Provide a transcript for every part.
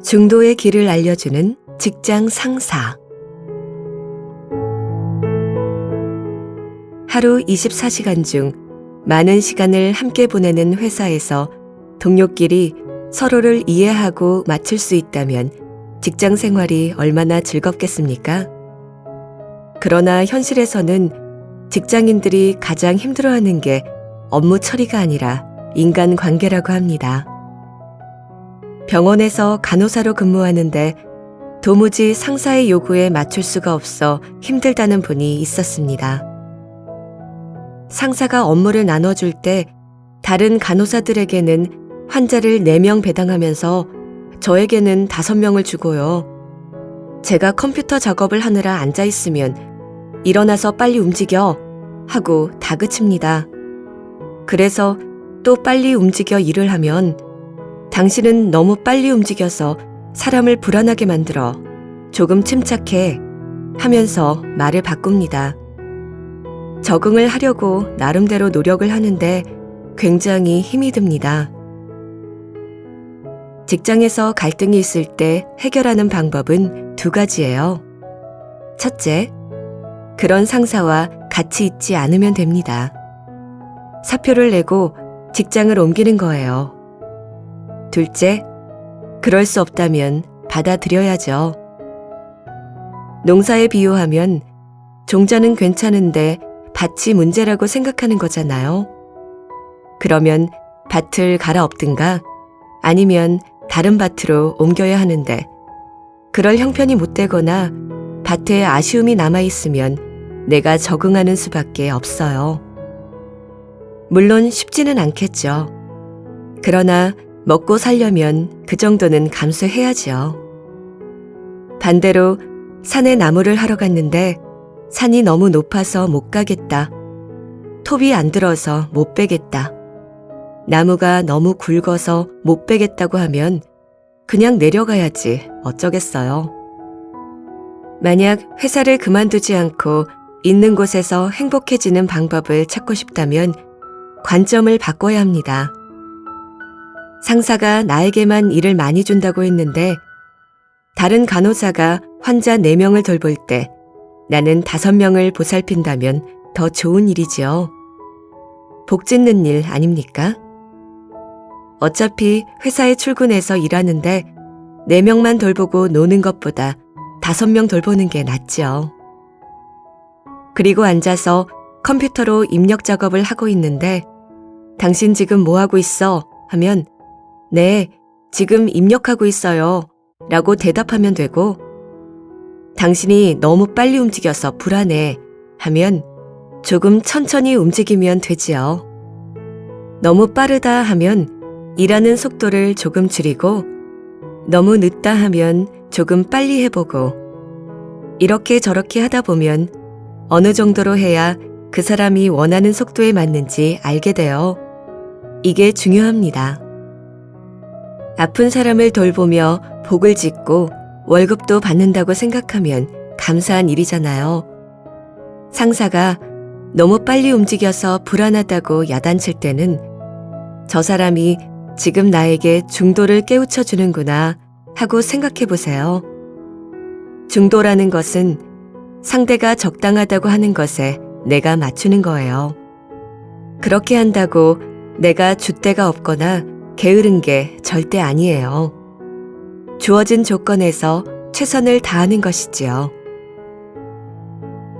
중도의 길을 알려주는 직장 상사. 하루 24시간 중 많은 시간을 함께 보내는 회사에서 동료끼리 서로를 이해하고 맞출 수 있다면 직장 생활이 얼마나 즐겁겠습니까? 그러나 현실에서는 직장인들이 가장 힘들어하는 게 업무 처리가 아니라 인간관계라고 합니다. 병원에서 간호사로 근무하는데 도무지 상사의 요구에 맞출 수가 없어 힘들다는 분이 있었습니다. 상사가 업무를 나눠줄 때 다른 간호사들에게는 환자를 4명 배당하면서 저에게는 5명을 주고요. 제가 컴퓨터 작업을 하느라 앉아있으면 일어나서 빨리 움직여 하고 다그칩니다. 그래서 또 빨리 움직여 일을 하면 당신은 너무 빨리 움직여서 사람을 불안하게 만들어 조금 침착해 하면서 말을 바꿉니다. 적응을 하려고 나름대로 노력을 하는데 굉장히 힘이 듭니다. 직장에서 갈등이 있을 때 해결하는 방법은 2가지예요. 첫째, 그런 상사와 같이 있지 않으면 됩니다. 사표를 내고 직장을 옮기는 거예요. 둘째, 그럴 수 없다면 받아들여야죠. 농사에 비유하면 종자는 괜찮은데 밭이 문제라고 생각하는 거잖아요. 그러면 밭을 갈아엎든가 아니면 다른 밭으로 옮겨야 하는데 그럴 형편이 못 되거나 밭에 아쉬움이 남아있으면 내가 적응하는 수밖에 없어요. 물론 쉽지는 않겠죠. 그러나 먹고 살려면 그 정도는 감수해야죠. 반대로 산에 나무를 하러 갔는데 산이 너무 높아서 못 가겠다. 톱이 안 들어서 못 베겠다. 나무가 너무 굵어서 못 베겠다고 하면 그냥 내려가야지 어쩌겠어요. 만약 회사를 그만두지 않고 있는 곳에서 행복해지는 방법을 찾고 싶다면 관점을 바꿔야 합니다. 상사가 나에게만 일을 많이 준다고 했는데 다른 간호사가 환자 4명을 돌볼 때 나는 5명을 보살핀다면 더 좋은 일이지요. 복 짓는 일 아닙니까? 어차피 회사에 출근해서 일하는데 4명만 돌보고 노는 것보다 5명 돌보는 게 낫죠. 그리고 앉아서 컴퓨터로 입력 작업을 하고 있는데 당신 지금 뭐 하고 있어? 하면 네, 지금 입력하고 있어요. 라고 대답하면 되고 당신이 너무 빨리 움직여서 불안해 하면 조금 천천히 움직이면 되지요. 너무 빠르다 하면 일하는 속도를 조금 줄이고 너무 늦다 하면 조금 빨리 해보고 이렇게 저렇게 하다 보면 어느 정도로 해야 그 사람이 원하는 속도에 맞는지 알게 돼요. 이게 중요합니다. 아픈 사람을 돌보며 복을 짓고 월급도 받는다고 생각하면 감사한 일이잖아요. 상사가 너무 빨리 움직여서 불안하다고 야단칠 때는 저 사람이 지금 나에게 중도를 깨우쳐 주는구나 하고 생각해 보세요. 중도라는 것은 상대가 적당하다고 하는 것에 내가 맞추는 거예요. 그렇게 한다고 내가 줏대가 없거나 게으른 게 절대 아니에요. 주어진 조건에서 최선을 다하는 것이지요.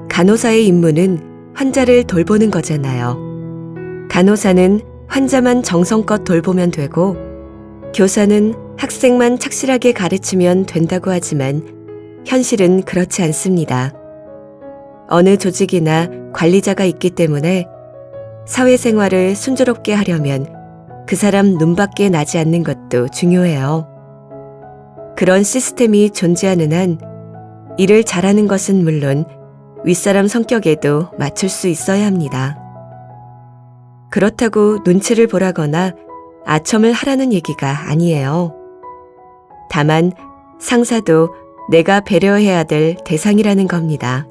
간호사의 임무는 환자를 돌보는 거잖아요. 간호사는 환자만 정성껏 돌보면 되고 교사는 학생만 착실하게 가르치면 된다고 하지만 현실은 그렇지 않습니다. 어느 조직이나 관리자가 있기 때문에 사회생활을 순조롭게 하려면 그 사람 눈밖에 나지 않는 것도 중요해요. 그런 시스템이 존재하는 한 일을 잘하는 것은 물론 윗사람 성격에도 맞출 수 있어야 합니다. 그렇다고 눈치를 보라거나 아첨을 하라는 얘기가 아니에요. 다만 상사도 내가 배려해야 될 대상이라는 겁니다.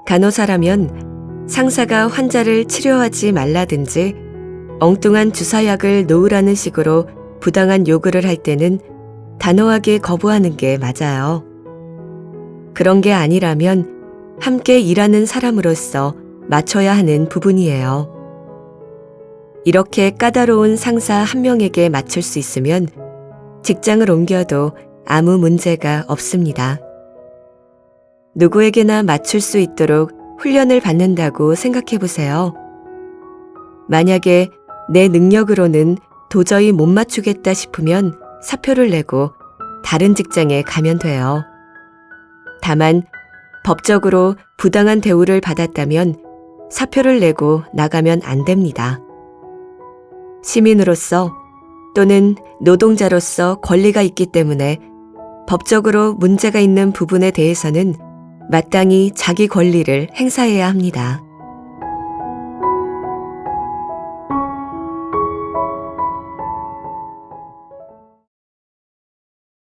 간호사라면 상사가 환자를 치료하지 말라든지 엉뚱한 주사약을 놓으라는 식으로 부당한 요구를 할 때는 단호하게 거부하는 게 맞아요. 그런 게 아니라면 함께 일하는 사람으로서 맞춰야 하는 부분이에요. 이렇게 까다로운 상사 한 명에게 맞출 수 있으면 직장을 옮겨도 아무 문제가 없습니다. 누구에게나 맞출 수 있도록 훈련을 받는다고 생각해 보세요. 만약에 내 능력으로는 도저히 못 맞추겠다 싶으면 사표를 내고 다른 직장에 가면 돼요. 다만 법적으로 부당한 대우를 받았다면 사표를 내고 나가면 안 됩니다. 시민으로서 또는 노동자로서 권리가 있기 때문에 법적으로 문제가 있는 부분에 대해서는 마땅히 자기 권리를 행사해야 합니다.